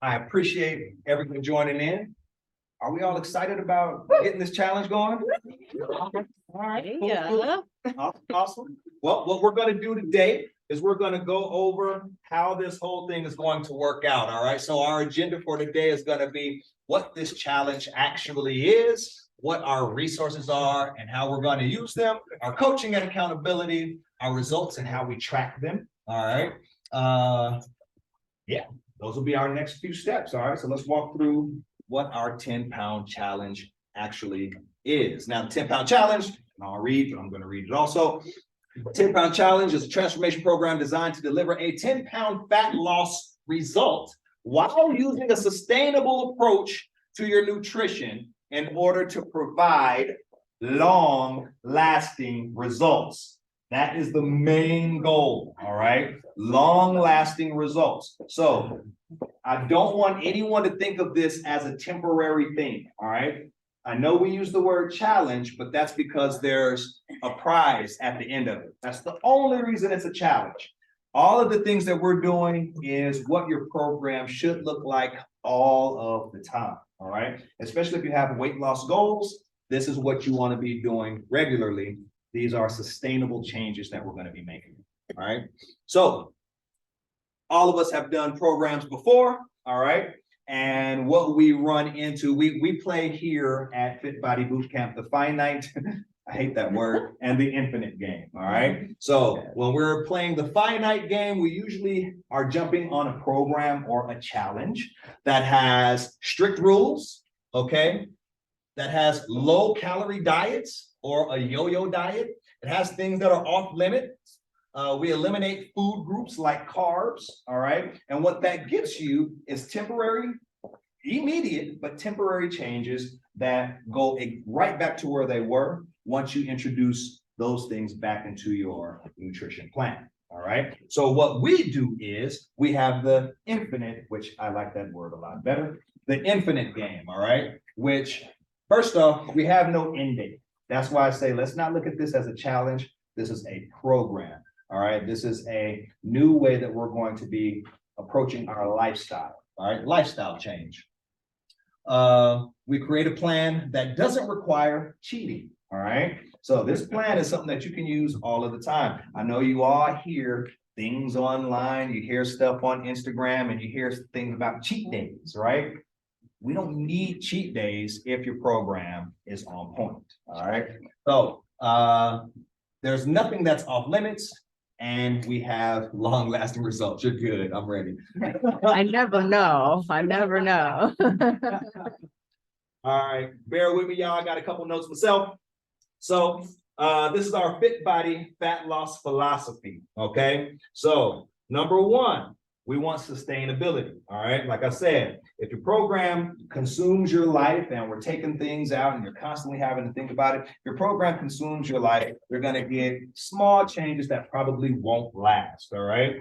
I appreciate everyone joining in. Are we all excited about getting this challenge going? All right, cool, cool. Awesome. Well, what we're going to do today is we're going to go over how this whole thing is going to work out. All right. So our agenda for today is going to be what this challenge actually is, what our resources are, and how we're going to use them, our coaching and accountability, our results, and how we track them. All right. Yeah, those will be our next few steps. All right. So let's walk through what our 10-pound challenge actually is. Now, the 10-pound challenge, and I'll read, but I'm going to read it also. 10-pound challenge is a transformation program designed to deliver a 10-pound fat loss result while using a sustainable approach to your nutrition in order to provide long-lasting results. That is the main goal, all right? Long-lasting results. So I don't want anyone to think of this as a temporary thing, all right? I know we use the word challenge, but that's because there's a prize at the end of it. That's the only reason it's a challenge. All of the things that we're doing is what your program should look like all of the time, all right? Especially if you have weight loss goals, this is what you want to be doing regularly. These are sustainable changes that we're going to be making, all right? So all of us have done programs before, all right? And what we run into, we play here at Fit Body Bootcamp, the finite, I hate that word, and the infinite game, all right? So when we're playing the finite game, we usually are jumping on a program or a challenge that has strict rules, okay? That has low calorie diets or a yo-yo diet. It has things that are off limits. We eliminate food groups like carbs, all right? And what that gives you is temporary, immediate, but temporary changes that go right back to where they were once you introduce those things back into your nutrition plan, all right? So what we do is we have the infinite, which I like that word a lot better, the infinite game, all right? Which, first off, we have no end date. That's why I say, let's not look at this as a challenge. This is a program. All right, this is a new way that we're going to be approaching our lifestyle. All right, lifestyle change. We create a plan that doesn't require cheating. All right, so this plan is something that you can use all of the time. I know you all hear things online, you hear stuff on Instagram, and you hear things about cheat days, right? We don't need cheat days if your program is on point. All right, so there's nothing that's off limits. And we have long-lasting results. You're good. I'm ready. I never know. I never know. All right. Bear with me, y'all. I got a couple notes myself. So this is our Fit Body fat loss philosophy. Okay. So number one, we want sustainability. All right. Like I said, if your program consumes your life and we're taking things out and you're constantly having to think about it, your program consumes your life, you're going to get small changes that probably won't last. All right.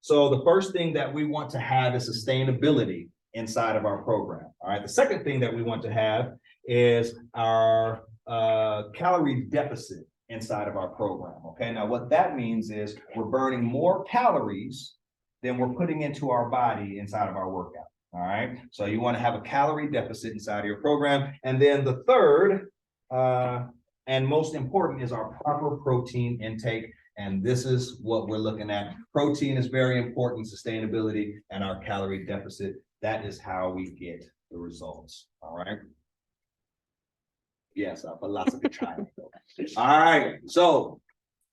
So the first thing that we want to have is sustainability inside of our program. All right. The second thing that we want to have is our calorie deficit inside of our program. Okay, now what that means is we're burning more calories than we're putting into our body inside of our workout. All right, so you want to have a calorie deficit inside of your program. And then the third and most important is our proper protein intake. And this is what we're looking at. Protein is very important, sustainability, and our calorie deficit. That is how we get the results. All right. Yes, our philosophy triangle. All right, so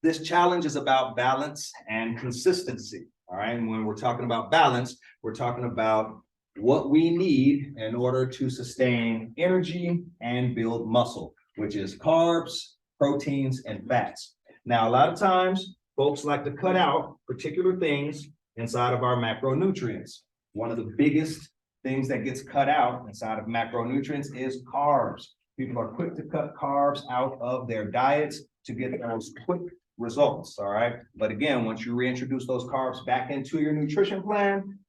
this challenge is about balance and consistency. All right, and when we're talking about balance, we're talking about what we need in order to sustain energy and build muscle, which is carbs, proteins, and fats. Now, a lot of times, folks like to cut out particular things inside of our macronutrients. One of the biggest things that gets cut out inside of macronutrients is carbs. People are quick to cut carbs out of their diets to get those quick results, all right? But again, once you reintroduce those carbs back into your nutrition plan,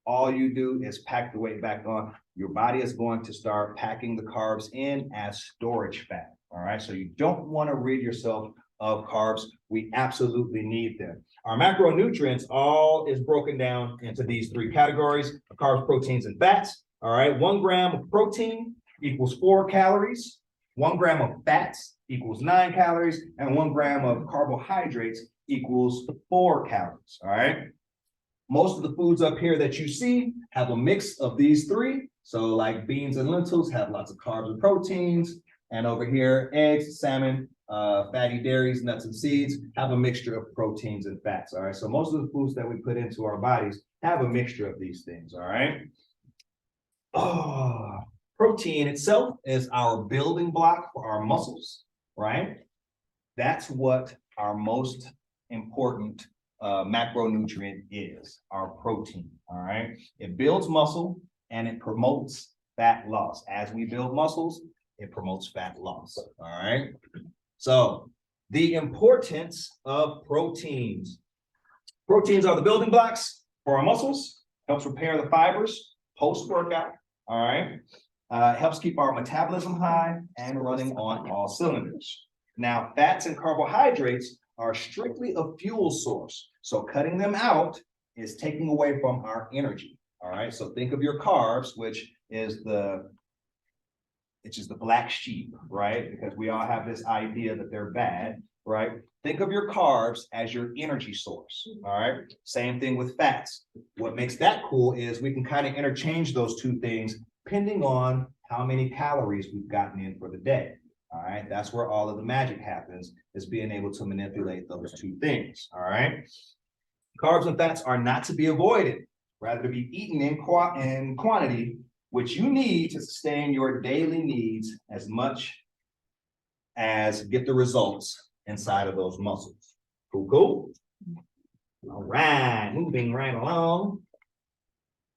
all you do is pack the weight back on. Your body is going to start packing the carbs in as storage fat, all right? So you don't want to rid yourself of carbs. We absolutely need them. Our macronutrients all is broken down into these three categories: carbs, proteins, and fats. All right, 1 gram of protein equals 4 calories. 1 gram of fats equals 9 calories, and 1 gram of carbohydrates equals 4 calories. All right. Most of the foods up here that you see have a mix of these three. So like beans and lentils have lots of carbs and proteins. And over here, eggs, salmon, fatty dairies, nuts and seeds have a mixture of proteins and fats. All right. So most of the foods that we put into our bodies have a mixture of these things. All right. Oh, protein itself is our building block for our muscles, right? That's what our most important macronutrient is, our protein. All right. It builds muscle and it promotes fat loss. As we build muscles, it promotes fat loss. All right. So the importance of proteins. Proteins are the building blocks for our muscles, helps repair the fibers post-workout. All right. Helps keep our metabolism high and running on all cylinders. Now, fats and carbohydrates are strictly a fuel source. So cutting them out is taking away from our energy. All right. So think of your carbs, which is the black sheep, right? Because we all have this idea that they're bad, right? Think of your carbs as your energy source. All right. Same thing with fats. What makes that cool is we can kind of interchange those two things depending on how many calories we've gotten in for the day. All right, that's where all of the magic happens, is being able to manipulate those two things. All right, carbs and fats are not to be avoided, rather to be eaten in quantity, which you need to sustain your daily needs as much as get the results inside of those muscles. Cool, cool. All right, moving right along.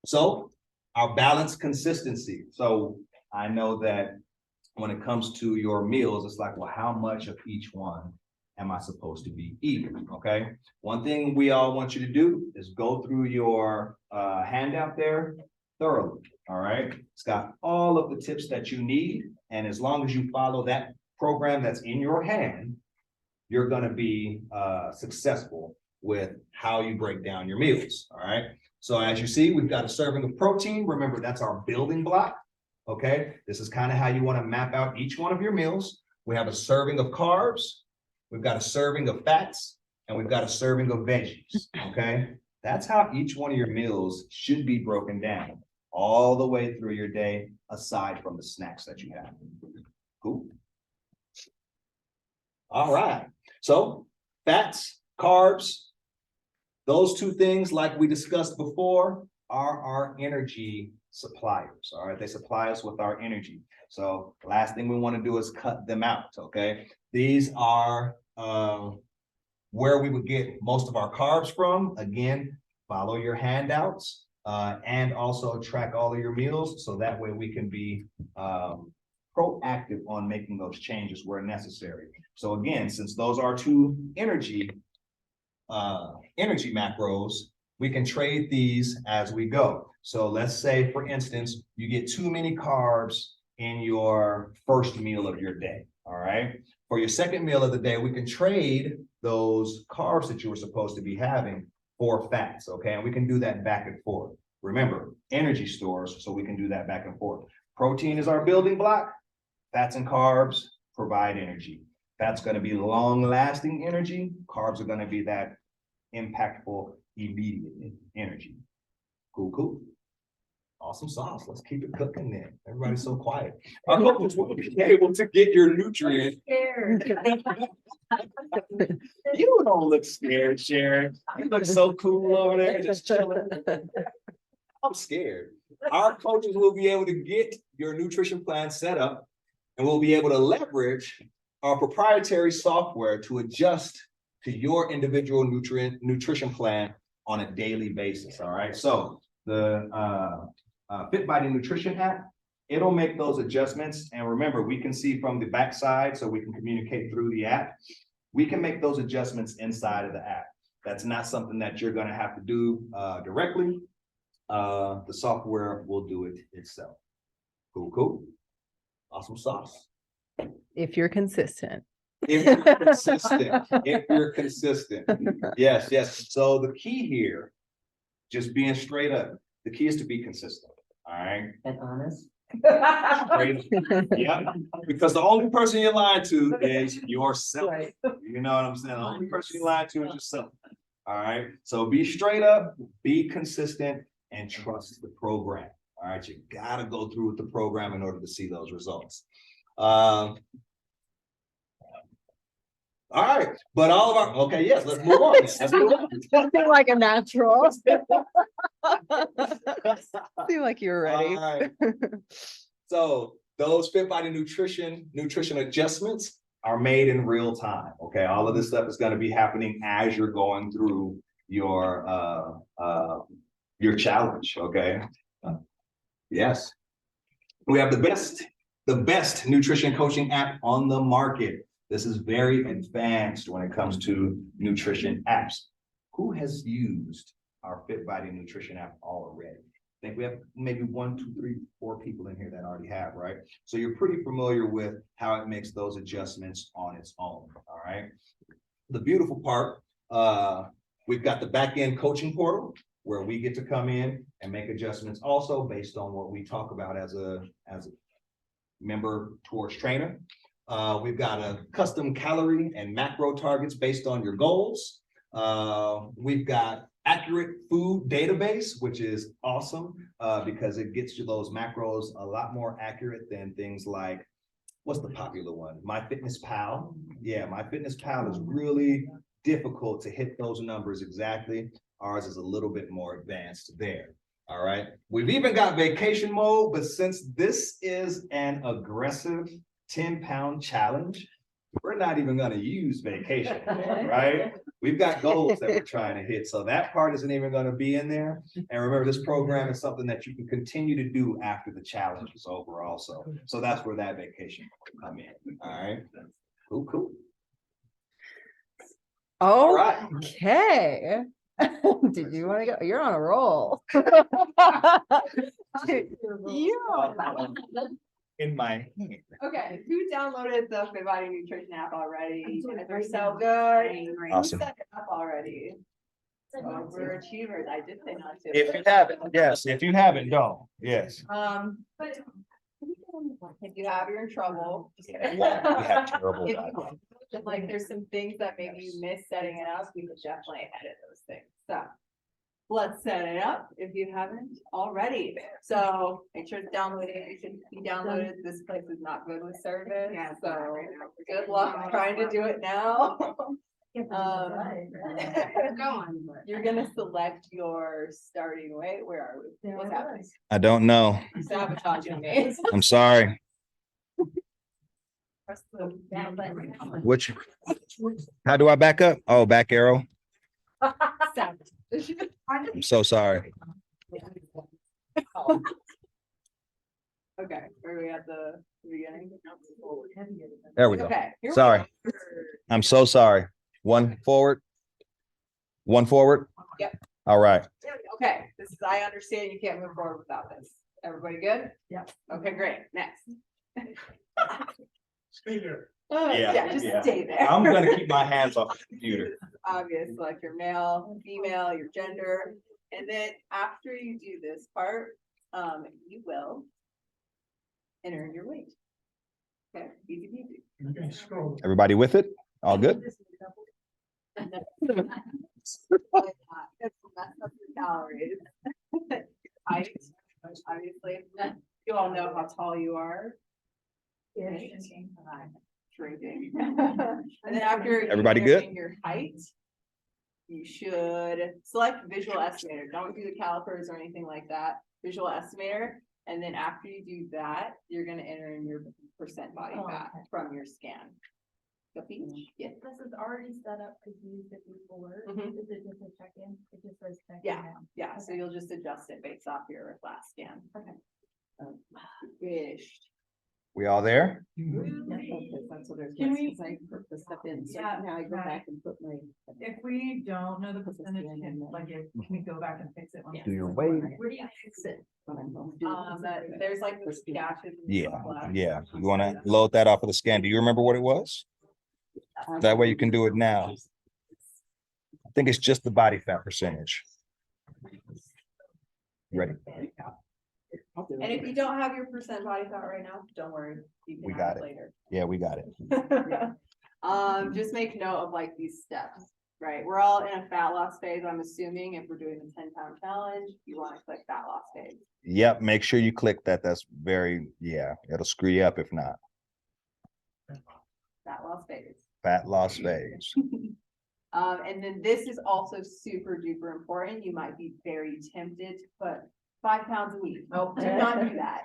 So our balanced consistency. So I know that when it comes to your meals, it's like, well, how much of each one am I supposed to be eating? Okay. One thing we all want you to do is go through your handout there thoroughly. All right. It's got all of the tips that you need. And as long as you follow that program that's in your hand, you're going to be successful with how you break down your meals. All right. So as you see, we've got a serving of protein. Remember, that's our building block. Okay, this is kind of how you want to map out each one of your meals. We have a serving of carbs, we've got a serving of fats, and we've got a serving of veggies. Okay, that's how each one of your meals should be broken down all the way through your day, aside from the snacks that you have. Cool. All right, so fats, carbs, those two things, like we discussed before, are our energy suppliers. All right, they supply us with our energy. So last thing we want to do is cut them out. Okay, these are where we would get most of our carbs from. Again, follow your handouts and also track all of your meals, so that way we can be proactive on making those changes where necessary. So again, since those are two energy macros, we can trade these as we go. So let's say, for instance, you get too many carbs in your first meal of your day. All right. For your second meal of the day, we can trade those carbs that you were supposed to be having for fats. Okay. And we can do that back and forth. Remember, energy stores, so we can do that back and forth. Protein is our building block. Fats and carbs provide energy. That's going to be long-lasting energy. Carbs are going to be that impactful, immediate energy. Cool, cool. Awesome sauce. Let's keep it cooking then. Everybody's so quiet. Our coaches will be able to get your nutrients. You don't look scared, Sharon. You look so cool over there, just chilling. I'm scared. Our coaches will be able to get your nutrition plan set up, and we'll be able to leverage our proprietary software to adjust to your individual nutrition plan on a daily basis. All right. So the FitBody Nutrition app, it'll make those adjustments. And remember, we can see from the backside, so we can communicate through the app. We can make those adjustments inside of the app. That's not something that you're going to have to do directly. The software will do it itself. Cool, cool. Awesome sauce. If you're consistent. If you're consistent, if you're consistent. Yes, yes. So the key here, just being straight up, the key is to be consistent, all right? And honest. Straight, yeah, because the only person you're lying to is yourself. Right. You know what I'm saying? The only person you're lying to is yourself. All right, so be straight up, be consistent, and trust the program. All right, you gotta go through with the program in order to see those results. All right, but all of our, okay, yes, let's move on. Let's move on. Seem like a natural. Seem like you were ready. All right. So those Fit Body nutrition adjustments are made in real time. Okay, all of this stuff is going to be happening as you're going through your challenge. Okay. Yes. We have the best nutrition coaching app on the market. This is very advanced when it comes to nutrition apps. Who has used our Fit Body nutrition app already? I think we have maybe 1, 2, 3, 4 people in here that already have, right? So you're pretty familiar with how it makes those adjustments on its own, all right? The beautiful part, we've got the back-end coaching portal where we get to come in and make adjustments also based on what we talk about as a member towards trainer. We've got a custom calorie and macro targets based on your goals. We've got accurate food database, which is awesome because it gets you those macros a lot more accurate than things like, what's the popular one? MyFitnessPal. Yeah, MyFitnessPal is really difficult to hit those numbers exactly. Ours is a little bit more advanced there. All right. We've even got vacation mode, but since this is an aggressive 10-pound challenge, we're not even going to use vacation, right? We've got goals that we're trying to hit. So that part isn't even going to be in there. And remember, this program is something that you can continue to do after the challenge is over also. So that's where that vacation will come in. All right. Cool, cool. All right. Okay. Did you want to go? You're on a roll. Yeah. In my hand. Okay, who downloaded the Fit Body Nutrition app already? They're so good. Awesome. Who set it up already? Overachievers, I did say not to. If you haven't, yes. If you haven't, don't. Yes. But if you have, you're in trouble. Just kidding. We have terrible. If you- Like, there's some things that maybe you missed setting it up, we could definitely edit those things, so. Let's set it up if you haven't already, so make sure it's downloaded, it should be downloaded, this place is not good with service, so. Good luck trying to do it now. You're gonna select your starting weight, where are we? What's happening? I don't know. You're sabotaging me. I'm sorry. Press the down button. Which, how do I back up? Oh, back arrow. Sabotage. I'm so sorry. Okay, are we at the beginning? There we go. Okay. here we Sorry. go. I'm so sorry. One forward. One forward. Yep. All right. Okay, this is, I understand you can't move forward without this. Everybody good? Yep. Okay, great, next. Yeah, Yeah, just yeah. stay there. I'm gonna keep my hands off the computer. Obvious, like your male, female, your gender, and then after you do this part, you will enter your weight. Okay, easy peasy. Everybody with it? All good? It's mess up your calories. Height, obviously, you all know how tall you are. Shrinking. And then after. you Everybody enter good? in your height, you should select visual estimator. Don't do the calipers or anything like that. Visual estimator. And then after you do that, you're gonna enter in your percent body fat from your scan. Copy? Yeah. This is already set up because you used it before. Mhm. Is it just a check-in? It just says check-in Yeah. now. Yeah, so you'll just adjust it based off your last scan. Okay. Finished. We all there? That's what there's. Can we- because I put the stuff in, so Yeah, now I go right. back and put my. If we don't know the Put this percentage, in can, and then- like, can we go back and fix it? once Yeah. Do your it's weight. done? Where do you fix it? There's like the sketches. and Yeah, stuff left. yeah. You wanna load that off of the scan? Do you remember what it was? That way you can do it now. I think it's just the body fat percentage. Ready? And if you don't have your percent body fat right now, don't worry, you We can got have it it. later. Yeah, we got it. Just make note of like these steps, right? We're all in a fat loss phase, I'm assuming, if we're doing the 10-pound challenge, you wanna click fat loss phase. Yep, make sure you click that. That's very, yeah, it'll screw you up if not. Fat loss phase. Fat loss phase. And then this is also super duper important. You might be very tempted to put 5 pounds a week. Oh. Do not do that.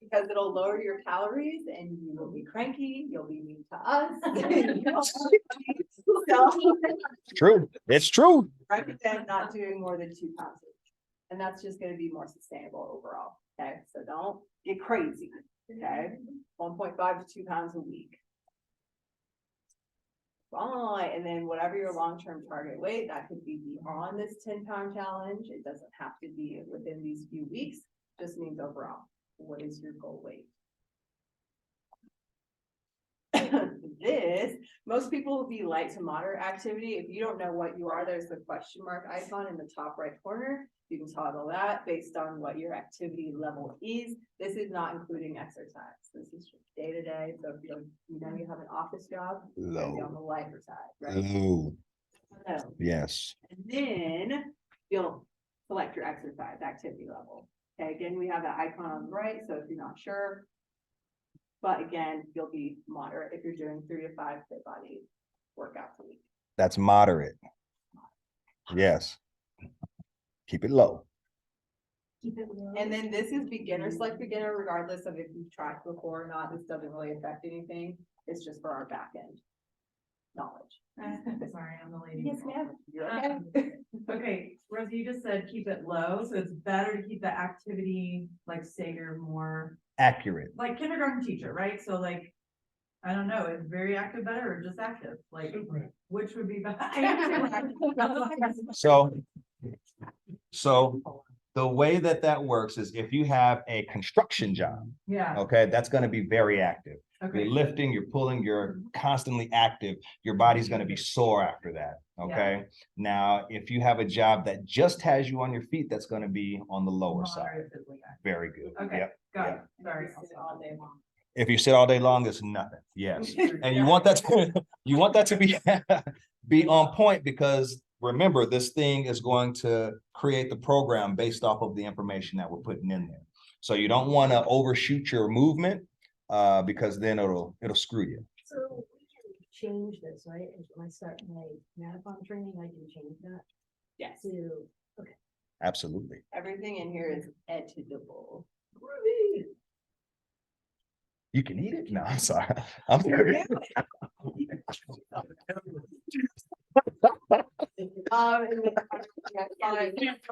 Because it'll lower your calories and you will be cranky, you'll be mean to us. So, True, it's true. recommend not doing more than 2 pounds. a week. And that's just gonna be more sustainable overall, okay? So don't get crazy, okay? 1.5 to 2 pounds a week. Fine, and then whatever your long-term target weight, that could be beyond this 10-pound challenge. It doesn't have to be within these few weeks, just means overall, what is your goal weight? This, most people will be light to moderate activity. If you don't know what you are, there's the question mark icon in the top right corner. You can toggle that based on what your activity level is. This is not including exercise. This is just day-to-day. So if you know you have an office job, you're gonna be on the lighter side, right? Low, So, yes. and then you'll select your exercise activity level. Okay, again, we have that icon on the right, so if you're not sure. But again, you'll be moderate if you're doing 3 to 5 fit body workouts a week. That's moderate. Yes. Keep it low. Keep it low. And then this is beginner, select beginner regardless of if you've tried before or not. This doesn't really affect anything. It's just for our back end knowledge. Sorry, I'm the lady. Yes, ma'am. You're okay. Okay, Rosie, you just said keep it low, so it's better to keep the activity, like say you're more, Accurate. like kindergarten teacher, right? So like, I don't know, is very active better or just active? Like, which would be better? So the way that works is if you have a construction job, Yeah, okay, that's gonna be very active. You're okay, lifting, you're pulling, you're constantly active. Your body's gonna be sore after that, okay? Now, if you have a job that just has you on your feet, that's gonna be on the lower side. moderate physically active. Very good. Okay, Yep. got it, sorry. All day long. If you sit all day long, it's nothing. Yes. And you want that to, you want that to be, be on point because remember, this thing is going to create the program based off of the information that we're putting in there. So you don't want to overshoot your movement because then it'll screw you. So we can change this, right? And when I start my marathon training, I can change that Yes, to. Absolutely. everything in here is editable. You can eat it? No, I'm sorry. I'm sorry. And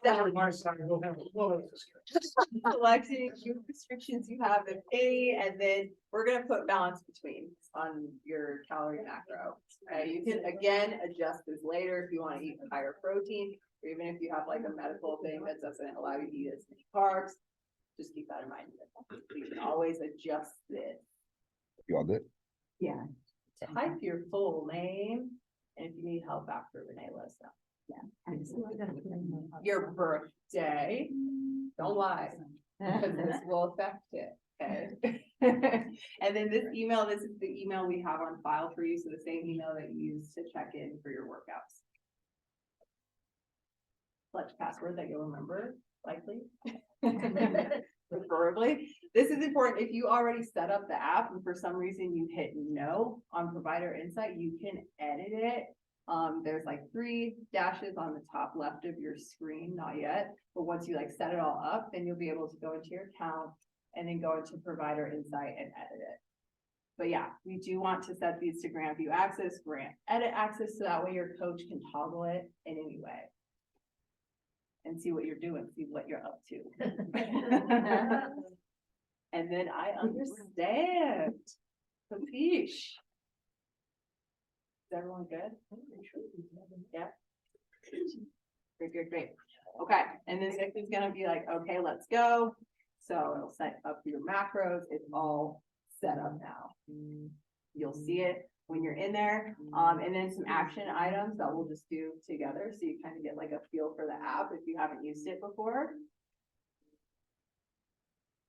then selecting your restrictions you have if any, and then we're gonna put balance between on your calorie macro. You can again adjust this later if you want to eat higher protein, or even if you have like a medical thing that doesn't allow you to eat as many carbs. Just keep that in mind. You can always adjust this. You all good? Yeah. Type your full name, and if you need help after Renee, let us know. I just like that. Your birthday, don't lie, because this will affect it, okay? And then this email, this is the email we have on file for you, so the same email that you use to check in for your workouts. Select password that you'll remember, likely. Preferably. This is important. If you already set up the app and for some reason you hit no on Provider Insight, you can edit it. There's like 3 dashes on the top left of your screen, not yet, but once you like set it all up, then you'll be able to go into your account and then go into Provider Insight and edit it. But yeah, we do want to set these to grant view access, grant edit access, so that way your coach can toggle it in any way. And see what you're doing, see what you're up to. And then I understand. Capiche. Is everyone good? Yeah. Great. Okay, and then this is gonna be like, okay, let's go. So it'll set up your macros. It's all set up now. You'll see it. when you're in there. And then some action items that we'll just do together, so you kind of get like a feel for the app if you haven't used it before.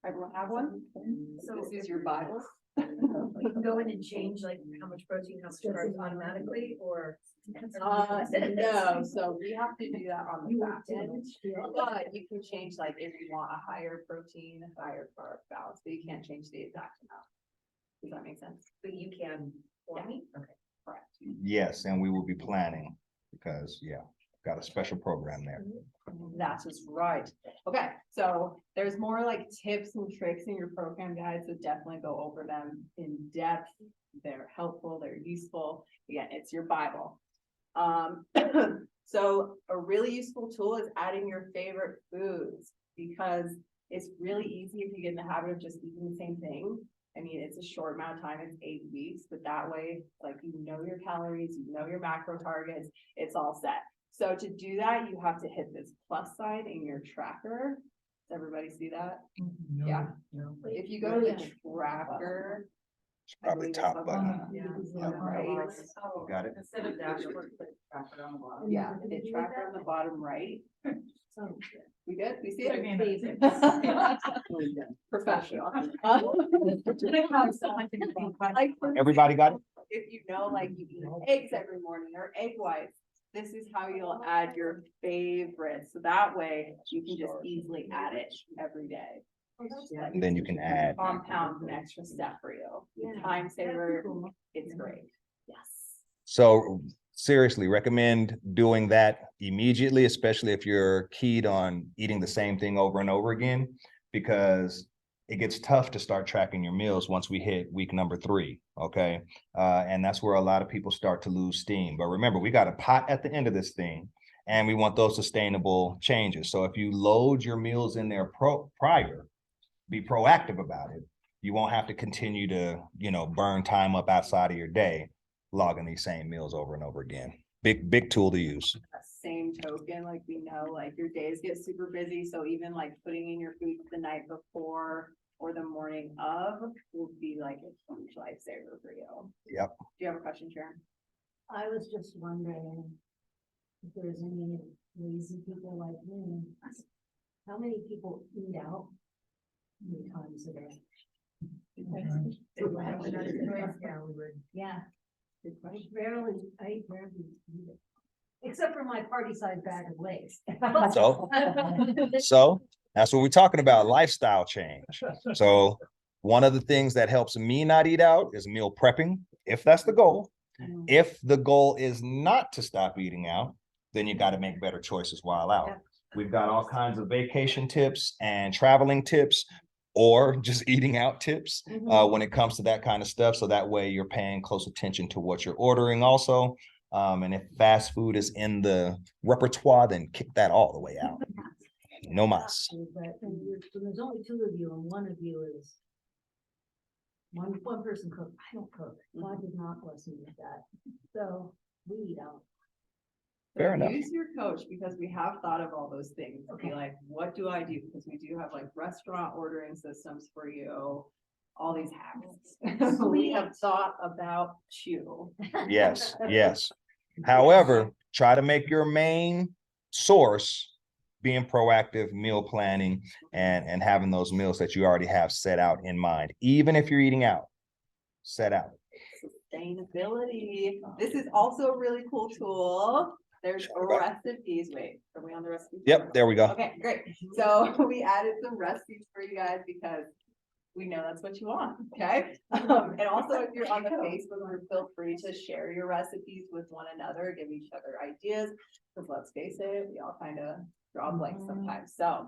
Everyone have one? So this is your Bible. You can go in and change like how much protein, how much carbs automatically, or. No, so we have to do that on the You back want end. to. But you can change like if you want a higher protein, a higher carb balance, but you can't change the exact amount. Does that make sense? But you can for me? Okay. Correct. Yes, and we will be planning because, yeah, got a special program there. That is right. Okay, so there's more like tips and tricks in your program guide, so definitely go over them in depth. They're helpful, they're useful. Again, it's your Bible. So a really useful tool is adding your favorite foods, because it's really easy if you get in the habit of just eating the same thing. I mean, it's a short amount of time, it's 8 weeks, but that way, like, you know your calories, you know your macro targets, it's all set. So to do that, you have to hit this plus sign in your tracker. Does everybody see that? Yeah. If you go to the tracker. It's probably top button. Yeah. Right. You got it? Instead of dashboard, put tracker on the bottom. Yeah, hit tracker on the bottom right. So, We good? We see I it? mean, Professional. Like, for Everybody got it? if you know, like you eat eggs every morning or egg whites, this is how you'll add your favorites. So that way you can just easily add it every day. And then you can add. Compound an extra step for you. Time saver, it's great. Yes. So seriously, recommend doing that immediately, especially if you're keyed on eating the same thing over and over again, because it gets tough to start tracking your meals once we hit week number 3, okay? And that's where a lot of people start to lose steam. But remember, we got a pot at the end of this thing, and we want those sustainable changes. So if you load your meals in there prior, be proactive about it. You won't have to continue to, burn time up outside of your day, logging these same meals over and over again. Big tool to use. Same token, like we know, like your days get super busy, so even like putting in your food the night before or the morning of will be like a huge lifesaver for you. Yep. Do you have a question, Sharon? I was just wondering if there's any lazy people like me. How many people eat out? How many times a day? Yeah. I rarely eat it. Except for my party size bag of Lay's. So that's what we're talking about, lifestyle change. So one of the things that helps me not eat out is meal prepping, if that's the goal. If the goal is not to stop eating out, then you got to make better choices while out. We've got all kinds of vacation tips and traveling tips, or just eating out tips when it comes to that kind of stuff. So that way you're paying close attention to what you're ordering also. And if fast food is in the repertoire, then kick that all the way out. No mas. But there's only 2 of you, and one of you is one person cook. I don't cook. God did not bless me with that. So we eat out. Fair enough. Use your coach, because we have thought of all those things. Okay, like, what do I do? Because we do have like restaurant ordering systems for you, all these hacks. We have thought about you. Yes, yes. However, try to make your main source being proactive, meal planning, and having those meals that you already have set out in mind. Even if you're eating out, set out. Sustainability. This is also a really cool tool. There's Sure, go recipes. Wait, are we on the recipes? Yep, there we go. Okay, great. So we added some recipes for you guys because we know that's what you want, okay? And also, if you're on the Facebook group, feel free to share your recipes with one another, give each other ideas, because let's face it, we all kind of draw blanks sometimes. So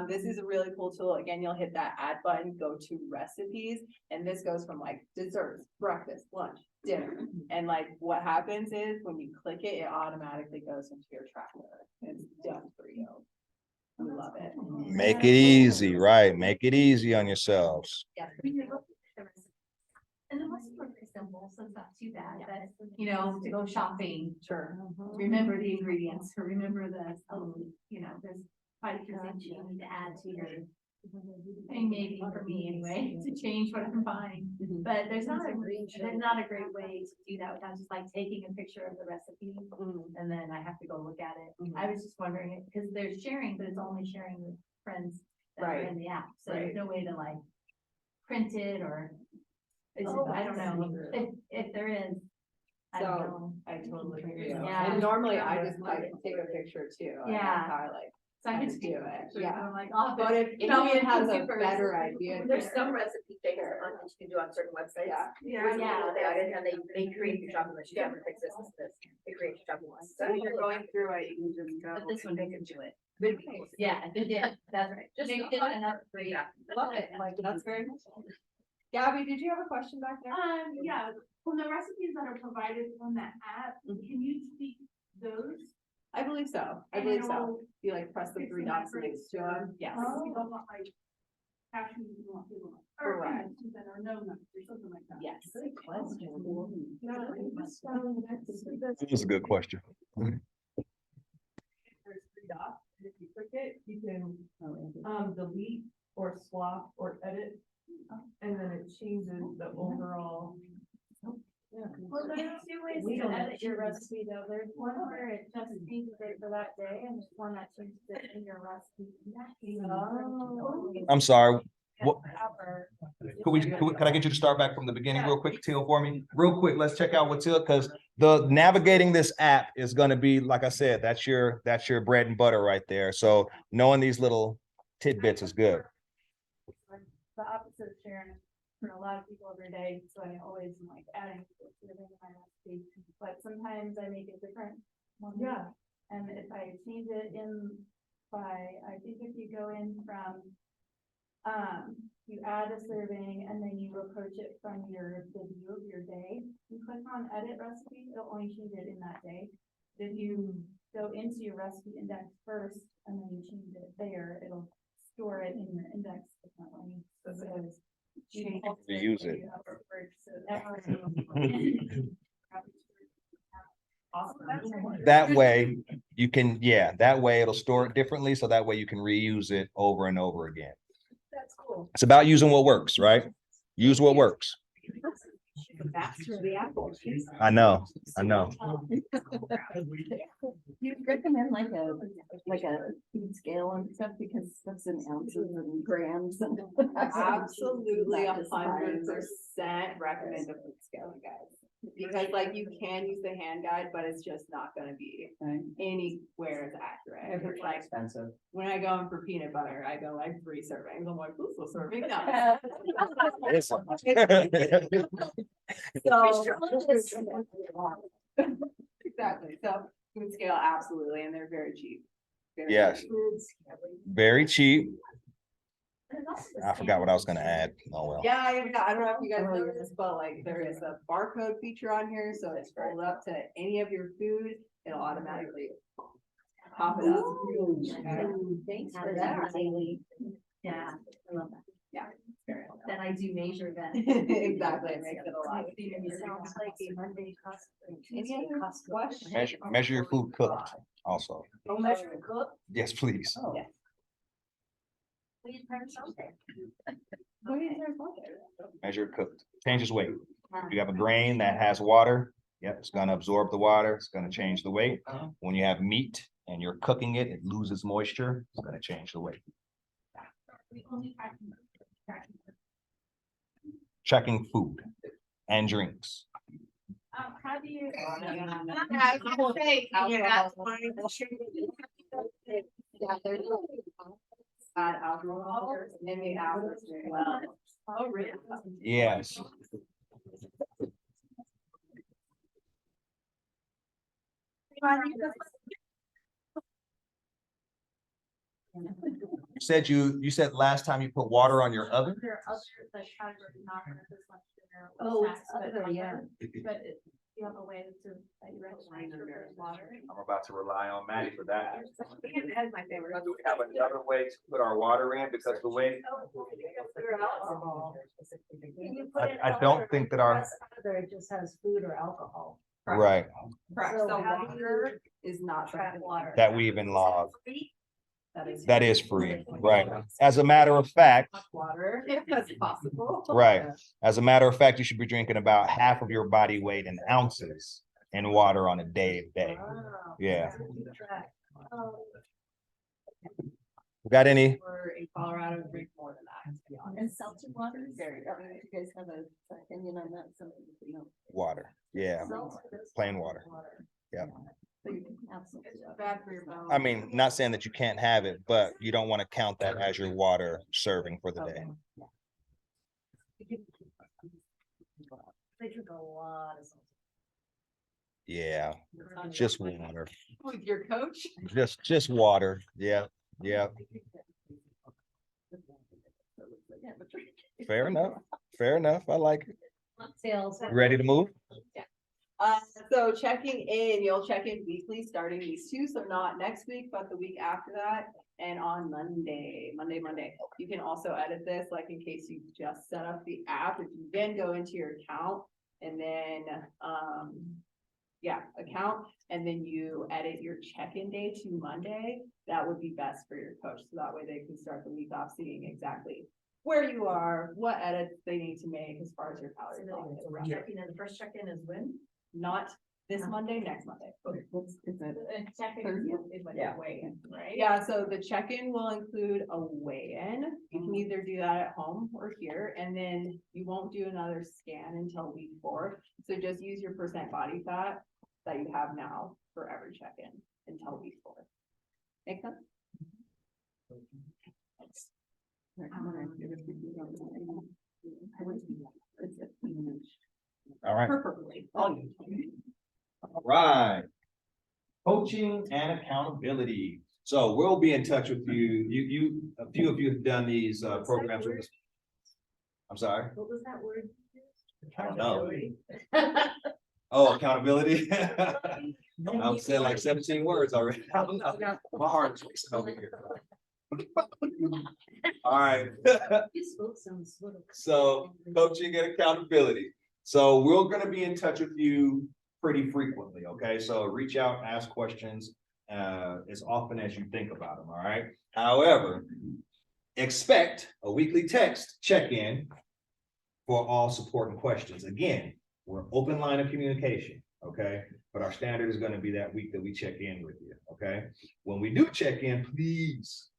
this is a really cool tool. Again, you'll hit that add button, go to recipes, and this goes from like desserts, breakfast, lunch, dinner. And like what happens is when you click it, it automatically goes into your tracker. It's done for you. We love it. Make it easy, right? Make it easy on yourselves. Yeah. And the most pretty simple, so it's not too bad, but to go shopping, Sure. remember the ingredients, or remember there's quite a few things you need to add to your I mean, maybe for me anyway, to change what I'm buying, but there's not a great way to do that without just like taking a picture of the recipe. And then I have to go look at it. I was just wondering, because they're sharing, but it's only sharing with friends that are in the app, so there's no way to like print it or. I don't know, if there is, I don't So, know. I totally agree. Yeah. And normally I just like take a picture too. and Yeah. That's how I like. So I I just do it, yeah. I'm like, oh, But if Tell me anyone has if a you first. better idea. There's some recipe things on that you can do on certain websites. Yeah. Where you look at it and they create your shopping list, you have to fix this, they create your shopping list. So if you're going through it, you can just go. But this one doesn't do it. But- Yeah, it did, that's right. Just Maybe look did on- enough for you. Love it, like, that's very. Gabby, did you have a question back there? Yeah, from the recipes that are provided on that app, can you tweak those? I believe so, I And believe it so. will You like press the fix three the dots metrics next to them, yes. You don't want like cashews, you want people like. or Correct. nuts that are no nuts or something like that. Yes. That was a good question. There's three dots, and if you click it, you can, delete or swap or edit. And then it changes the overall. Well, there's two ways We to don't edit your recipe though. There's one where it just changes it for that day and there's one that changes it in your recipe. I'm sorry. What, However, can I get you to start back from the beginning real quick, Teal, for me? Real quick, let's check out what Teal, because the navigating this app is gonna be, like I said, that's your bread and butter right there. So knowing these little tidbits is good. the opposite of Sharon, for a lot of people every day, so I always am like adding to my recipe. But sometimes I make it different. one week, Yeah. And if I change it in by, I think if you go in from, you add a serving and then you approach it from the view of your day, you click on edit recipe, it'll only change it in that day. If you go into your recipe index first and then you change it there, it'll store it in your index differently. So it's change Reuse it. So that That way you can, that way it'll store it differently. So that way you can reuse it over and over again. That's cool. It's about using what works, right? Use what works. Faster the apple. I know. You recommend like a food scale and stuff because stuff's in ounces and grams and. Absolutely, Not just 100% recommend a food scale, guys. Because like you can use the hand guide, but it's just not gonna be anywhere as accurate. It's like expensive. when I go in for peanut butter, I go like 3 servings. I'm like, who's a serving? No. Exactly, so food scale, absolutely, and they're very cheap. Very Yes. cheap. Very cheap. I forgot what I was gonna add. Oh, well. Yeah, I don't know if you guys know this, but like there is a barcode feature on here, so it's rolled up to any of your food, it'll automatically pop it up. Thanks for that, Haley. Yeah, I love that. Yeah. Then I do measure then. Exactly, it makes it a lot. Sounds like a Monday cost. Any other questions? Measure your food cooked also. Oh, measure and cook? Yes, please. Yes. We try something. Measure it cooked. Changes weight. You have a grain that has water. Yep, it's gonna absorb the water. It's gonna change the weight. When you have meat and you're cooking it, it loses moisture. It's gonna change the weight. We only track. Checking food and drinks. How do you? Add alcohol in the apples as well. Oh, really? Yes. You said last time you put water on your oven? There are other like categories not in this one. there are Oh, it's snacks, but other, yeah. But you have a way to, that you recognize your there's water. I'm about to rely on Maddie for that. That's my favorite. Do we have another way to put our water in because the way, I don't think that our, Whether it just has food or alcohol. right, Correct, So so water water is not tracked water. that we even log. That is free, right? As a matter of fact, Water, if that's possible. right. As a matter of fact, you should be drinking about half of your body weight in ounces in water on a day to day. Yeah. Got any? We're in Colorado, drink more than that, to be honest. And seltzer water is very, I mean, if you guys have a opinion on that, something, you know. Water, yeah, plain water. Yeah. So you can have some. It's bad for your bones. I mean, not saying that you can't have it, but you don't want to count that as your water serving for the day. They drink a lot of something. Yeah, just water, With your coach? just water. Yeah, yeah. Fair enough. Fair enough. I like it. Sales. Ready to move? So checking in, you'll check in weekly, starting these two, so not next week, but the week after that. And on Monday. You can also edit this, like in case you just set up the app, if you then go into your account and then, account, and then you edit your check-in day to Monday, that would be best for your coach. So that way they can start the week off seeing exactly where you are, what edits they need to make as far as your calorie. Checking in, the first check-in is when? Not this Monday, next Monday. What's, is it? Checking is like Yeah. a weigh-in, right? Yeah, so the check-in will include a weigh-in. You can either do that at home or here, and then you won't do another scan until week 4. So just use your percent body fat that you have now for every check-in until week 4. Make sense? All right. Perfectly. All right. Coaching and accountability. So we'll be in touch with you. A few of you have done these programs with us. I'm sorry. What was that word? I don't know. Oh, accountability. I've said like 17 words already. I don't know. My heart's racing over here. All right. You spoke some sort of. So coaching and accountability. So we're gonna be in touch with you pretty frequently, okay? So reach out, ask questions as often as you think about them, all right? However, expect a weekly text check-in for all support and questions. Again, we're open line of communication, okay? But our standard is gonna be that week that we check in with you, okay? When we do check in, please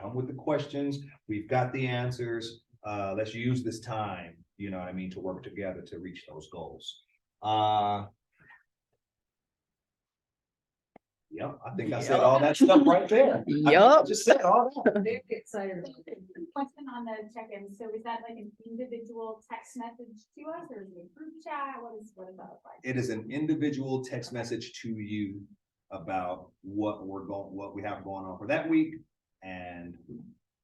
come with the questions. We've got the answers. Let's use this time, you know what I mean, to work together to reach those goals. Yep, I think I said all that stuff right there. I just said all that. Very excited. Question on the check-in, so is that like an individual text message to us, or is it a group chat, what does that look like? It is an individual text message to you about what we have going on for that week and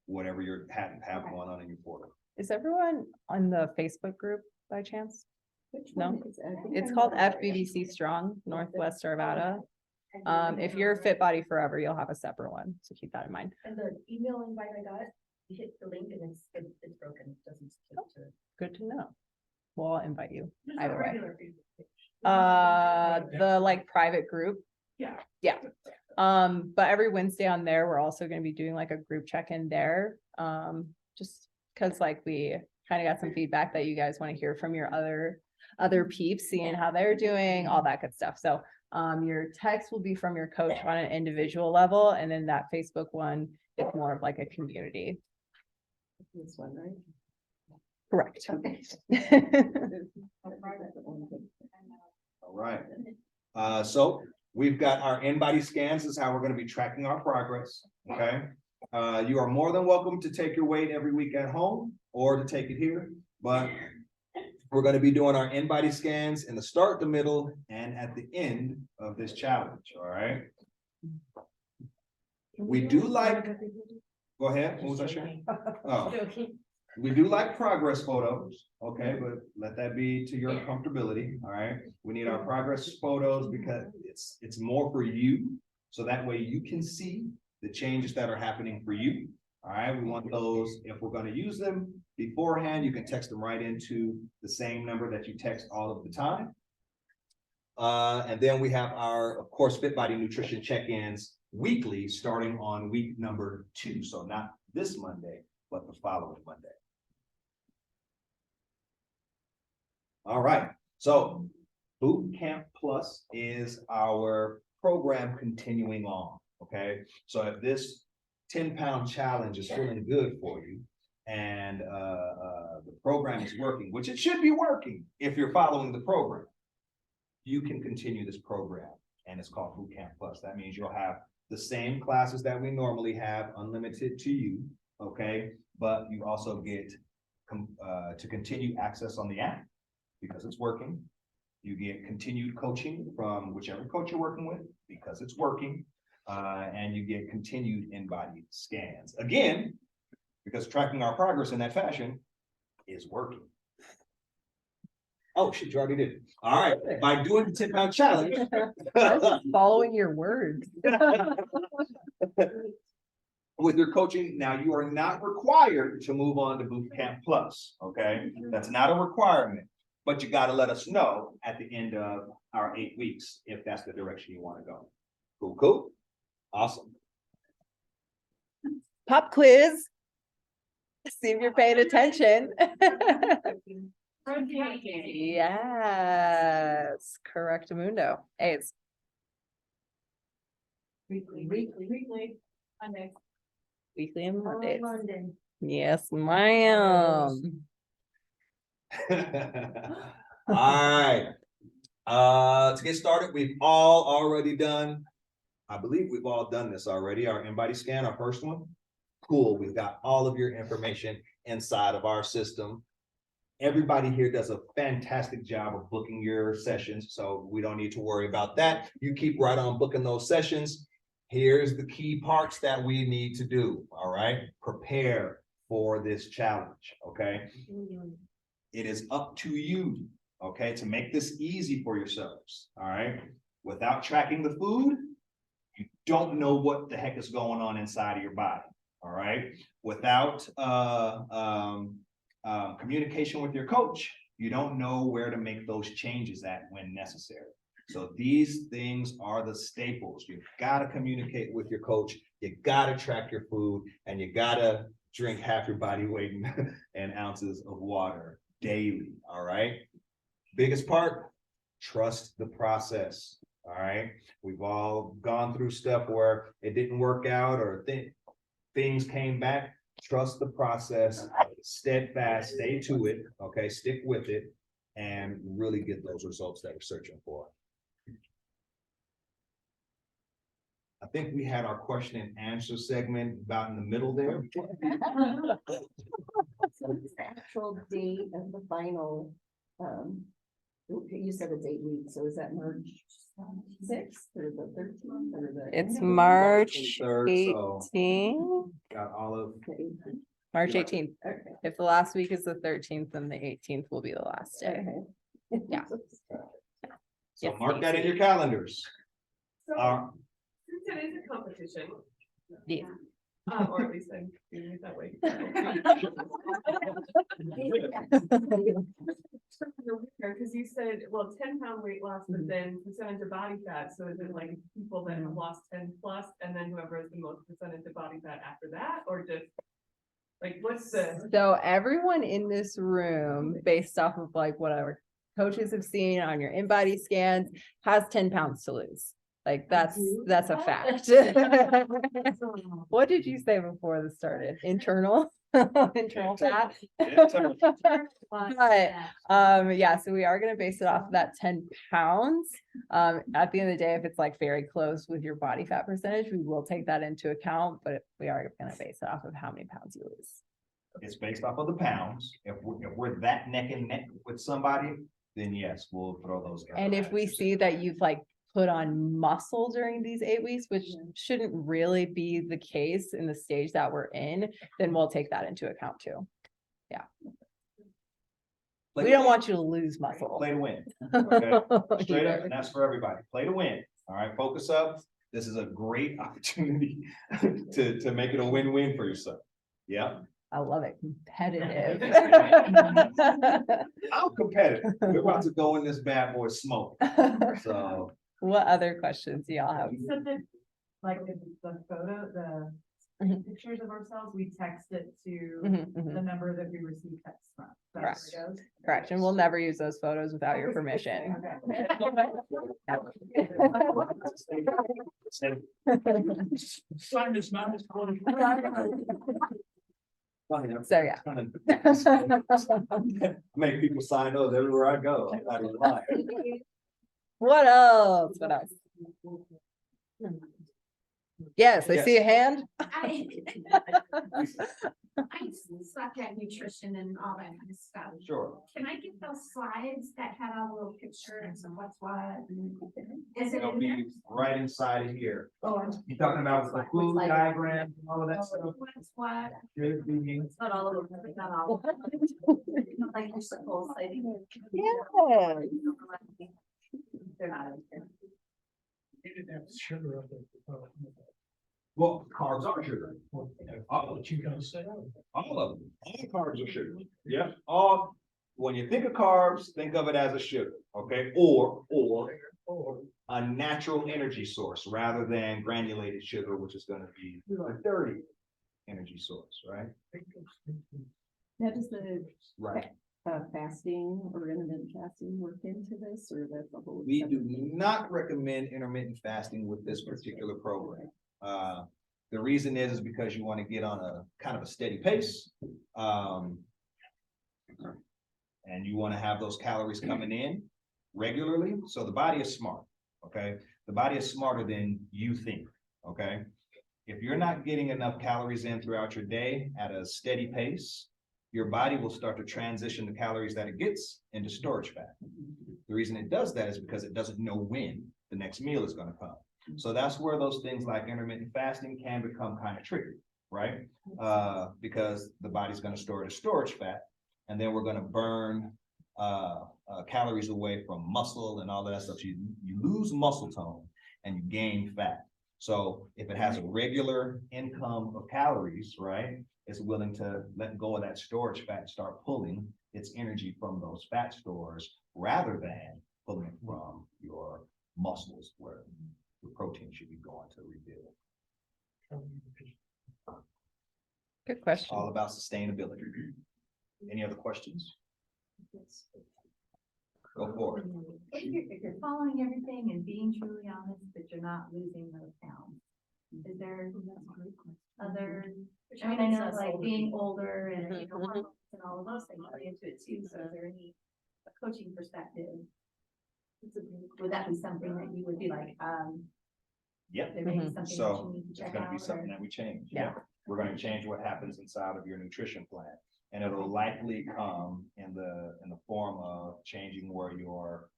whatever you have going on in your portal. Is everyone on the Facebook group by chance? Which No. one is it? I think It's I'm called on it. FBBC Strong, Northwest Arvada. If you're Fit Body Forever, you'll have a separate one, so keep that in mind. And the email invite I got, you hit the link and it's broken, it doesn't stick to it. Good to know. Well, I'll invite you Just a either way. regular Facebook page. The like private group. Yeah. Yeah. But every Wednesday on there, we're also gonna be doing like a group check-in there. Just cause like we kind of got some feedback that you guys want to hear from your other peeps, seeing how they're doing, all that good stuff. So your text will be from your coach on an individual level, and then that Facebook one is more of like a community. This one, right? Correct. All right. So we've got our in-body scans. This is how we're gonna be tracking our progress, okay? You are more than welcome to take your weight every week at home or to take it here, but we're gonna be doing our in-body scans in the start, the middle, and at the end of this challenge, all right? We do like, go ahead, what was I sharing? Oh, we do like progress photos, okay, but let that be to your comfortability, all right? We need our progress photos because it's more for you, so that way you can see the changes that are happening for you, all right? We want those, if we're gonna use them beforehand, you can text them right into the same number that you text all of the time. And then we have our, of course, Fit Body nutrition check-ins weekly, starting on week number 2. So not this Monday, but the following Monday. All right, so Boot Camp Plus is our program continuing on, okay? So if this 10-pound challenge is feeling good for you and the program is working, which it should be working if you're following the program, you can continue this program, and it's called Boot Camp Plus. That means you'll have the same classes that we normally have, unlimited to you, okay? But you also get to continue access on the app because it's working. You get continued coaching from whichever coach you're working with because it's working. And you get continued in-body scans. Again, because tracking our progress in that fashion is working. Oh, shit, you already did. All right, by doing the 10-pound challenge. Following your words. With your coaching, now you are not required to move on to Boot Camp Plus, okay? That's not a requirement, but you gotta let us know at the end of our 8 weeks if that's the direction you wanna go. Cool, cool? Awesome. Pop quiz. See if you're paying attention. Yes, correct, Mundo. Hey, it's Weekly. Monday. weekly and Oh, Mondays. London. Yes, ma'am. Alright. To get started, we've all already done, I believe we've all done this already, our in-body scan, our first one. Cool, we've got all of your information inside of our system. Everybody here does a fantastic job of booking your sessions, so we don't need to worry about that. You keep right on booking those sessions. Here's the key parts that we need to do, all right? Prepare for this challenge, okay? It is up to you, okay, to make this easy for yourselves, all right? Without tracking the food, you don't know what the heck is going on inside of your body, all right? Without communication with your coach, you don't know where to make those changes at when necessary. So these things are the staples. You've got to communicate with your coach, you got to track your food, and you got to drink half your body weight in ounces of water daily, all right? Biggest part, trust the process, all right? We've all gone through stuff where it didn't work out or things came back. Trust the process, steadfast, stay to it, okay? Stick with it and really get those results that we're searching for. I think we had our question and answer segment about in the middle there. So it's the actual date of the final, you said it's 8 weeks, so is that March 6th or the 13th or the? It's March 23rd, so 18th. got all of, March 18th. Okay. If the last week is the 13th, then the 18th will be the last day. Okay. Yeah. so Yes, mark that in Stacy. your calendars. So, since it is a competition, Yeah. or at least I'm doing it that way. Because you said, well, 10-pound weight loss, but then percentage of body fat, so is it like people that have lost 10 plus, and then whoever has the most percentage of body fat after that, or just? Like, what's the? So everyone in this room, based off of like whatever coaches have seen on your in-body scans, has 10 pounds to lose. Like that's a fact. What did you say before this started? Internal? Internal fat? But yeah, so we are gonna base it off of that 10 pounds. At the end of the day, if it's like very close with your body fat percentage, we will take that into account, but we are gonna base it off of how many pounds you lose. It's based off of the pounds. If we're that neck and neck with somebody, then yes, we'll throw those. And if we see that you've like put on muscle during these 8 weeks, which shouldn't really be the case in the stage that we're in, then we'll take that into account too. Yeah. We don't want you to lose muscle. Play to win. Okay? Straight up, and that's for everybody. Play to win. All right, focus up. This is a great opportunity to make it a win-win for yourself. Yeah. I love it. Competitive. I'm competitive. We're about to go in this bad boy smoke. So What other questions do y'all have? You said that like the photo, the Mhm. pictures of ourselves, we text it to Mhm, mhm. the number that we receive text from. That's where it goes. Correct, and we'll never use those photos without your permission. Okay. Sign this now. So, yeah. Make people sign those everywhere I go. I'm not even lying. What else? What else? Yes, I see a hand. I suck at nutrition and all that kind of stuff. Sure. Can I get those slides that had all the little pictures and what's what? Is it It'll in there? be right inside of here. Oh, You talking about with the food diagram and all of that stuff? what's what? Should be. It's not all of them, not all. Like there's the whole site. Yeah. They're not in here. Well, carbs are sugar. All What you gonna say? of them. All carbs are sugar. Yeah, all, when you think of carbs, think of it as a sugar, okay? Or a natural energy source rather than granulated sugar, which is gonna be a dirty energy source, right? Now, does the Right. fasting or intermittent fasting work into this, or that's a whole? We do separate- not recommend intermittent fasting with this particular program. The reason is because you want to get on a kind of a steady pace. And you want to have those calories coming in regularly. So the body is smart, okay? The body is smarter than you think, okay? If you're not getting enough calories in throughout your day at a steady pace, your body will start to transition the calories that it gets into storage fat. The reason it does that is because it doesn't know when the next meal is gonna come. So that's where those things like intermittent fasting can become kind of tricky, right? Because the body's gonna store it as storage fat, and then we're gonna burn calories away from muscle and all of that stuff. You lose muscle tone and you gain fat. So if it has a regular income of calories, right, it's willing to let go of that storage fat and start pulling its energy from those fat stores rather than pulling it from your muscles where the protein should be going to rebuild. Good question. All about sustainability. Any other questions? Go for it. If you're following everything and being truly honest, but you're not losing those pounds, is there other, I mean, I know like being older and, you know, hormones and all of those things play into it too, so is there any coaching perspective? Would that be something that you would be like, Yep. there may be Mhm. something that So you need to it's check gonna out? be or- something that we change. Yeah. We're gonna change what happens inside of your nutrition plan. And it'll likely come in the form of changing where your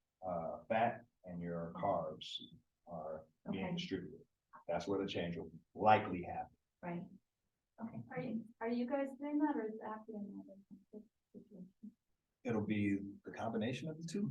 fat and your carbs are being Okay. distributed. That's where the change will likely happen. Right. Okay. Are you guys doing that or is that doing that? It'll be the combination of the two.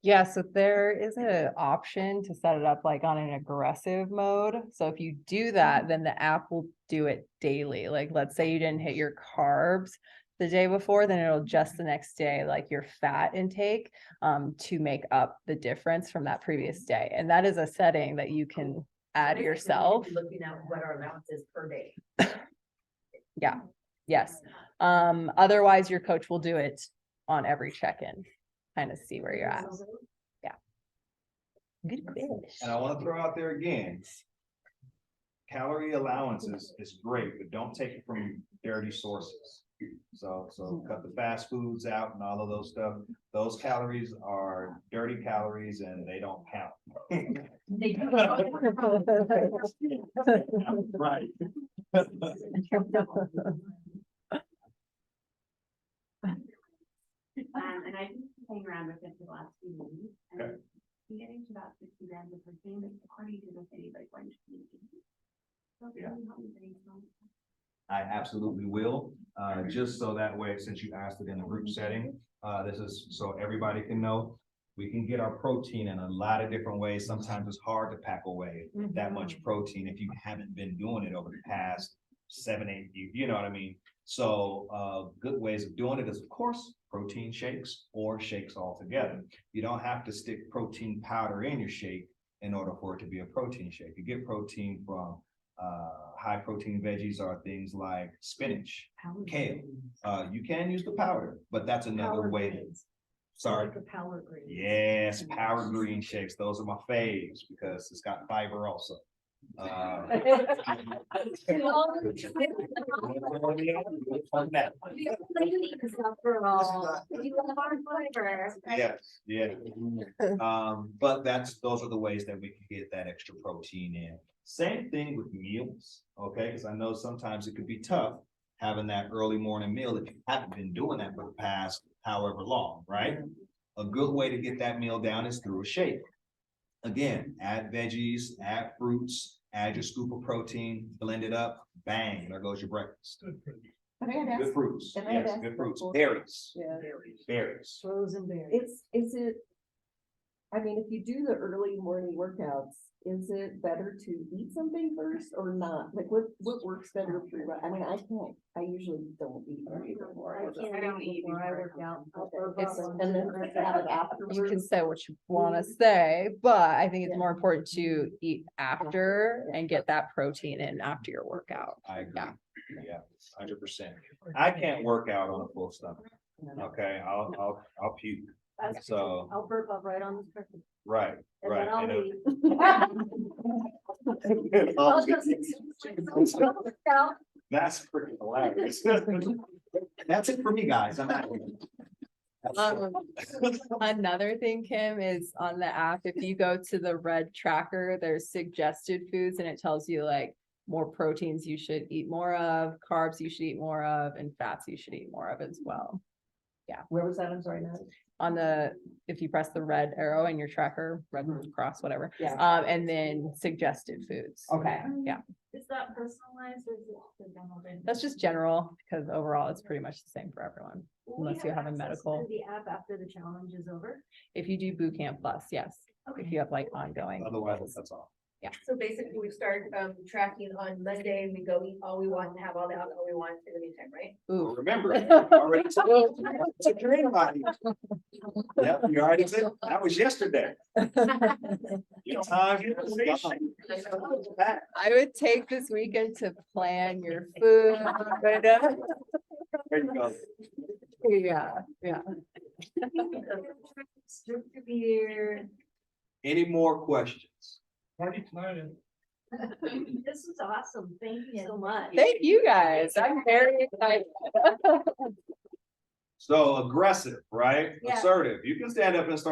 Yeah, so there is an option to set it up like on an aggressive mode. So if you do that, then the app will do it daily. Like, let's say you didn't hit your carbs the day before, then it'll adjust the next day, like your fat intake, to make up the difference from that previous day. And that is a setting that you can add yourself. Looking at what our allowance is per day. Yeah, yes. Otherwise, your coach will do it on every check-in, kind of see where you're at. Yeah. Good fish. And I want to throw out there again. Calorie allowances is great, but don't take it from dirty sources. So cut the fast foods out and all of those stuff. Those calories are dirty calories and they don't count. They do. Right. And I just hang around with it for the last few months. And Okay. I'm getting to about 60 grams of protein, but according to the city, like one. Yeah. I absolutely will, just so that way, since you asked it in a group setting, this is so everybody can know. We can get our protein in a lot of different ways. Sometimes it's hard to pack away that much protein if you haven't been doing it over the past 7, 8 years, you know what I mean? So, good ways of doing it is, of course, protein shakes or shakes altogether. You don't have to stick protein powder in your shake. in order for it to be a protein shake. You get protein from, high protein veggies are things like spinach, kale. You can use the powder, but that's another way to, sorry. Like a power grade. Yes, power green shakes. Those are my faves because it's got fiber also. Yes, yeah. But those are the ways that we can get that extra protein in. Same thing with meals, okay? Because I know sometimes it could be tough having that early morning meal if you haven't been doing that for the past however long, right? A good way to get that meal down is through a shake. Again, add veggies, add fruits, add your scoop of protein, blend it up, bang, there goes your breakfast. Good fruits, Can I have yes, asked good fruits, before? berries, Yeah. berries. Frozen berries. Is it? I mean, if you do the early morning workouts, is it better to eat something first or not? Like what works better for you? I mean, I usually don't eat before. I don't eat before I work out. I'll burp It's- up And then onto it. have it afterwards. You can say what you wanna say, but I think it's more important to eat after and get that protein in after your workout. I agree, Yeah. yeah, 100%. I can't work out on a full stomach, okay, I'll puke, That's- so, I'll burp up right on the surface. right, And right. then I'll and it- leave. I'll just- That's freaking hilarious. That's it for me, guys, I'm out. Another thing, Kim, is on the app, if you go to the red tracker, there's suggested foods and it tells you like more proteins you should eat more of, carbs you should eat more of, and fats you should eat more of as well. Where was that? I'm sorry, now. On the, if you press the red arrow in your tracker, red cross, whatever, Yeah. and then suggested foods. Okay. Yeah, Is that personalized or is it the general thing? that's just general, because overall it's pretty much the same for everyone. Will we Unless you have a access medical. to The app after the challenge is over? If you do boot camp plus, yes, if you have like ongoing. Otherwise, that's all. So basically, we start tracking on Monday, we go eat all we want and have all the alcohol we want in the meantime, right? Ooh, Remember, already took your invite. Yep, you already took, that was yesterday. Your time is gone. I would take this weekend to plan your food. There you go. Yeah, yeah. Stricter beer. Any more questions? This is awesome. Thank you so much. Thank you guys. I'm very excited. So aggressive, right? Yeah. Assertive. You can stand up and start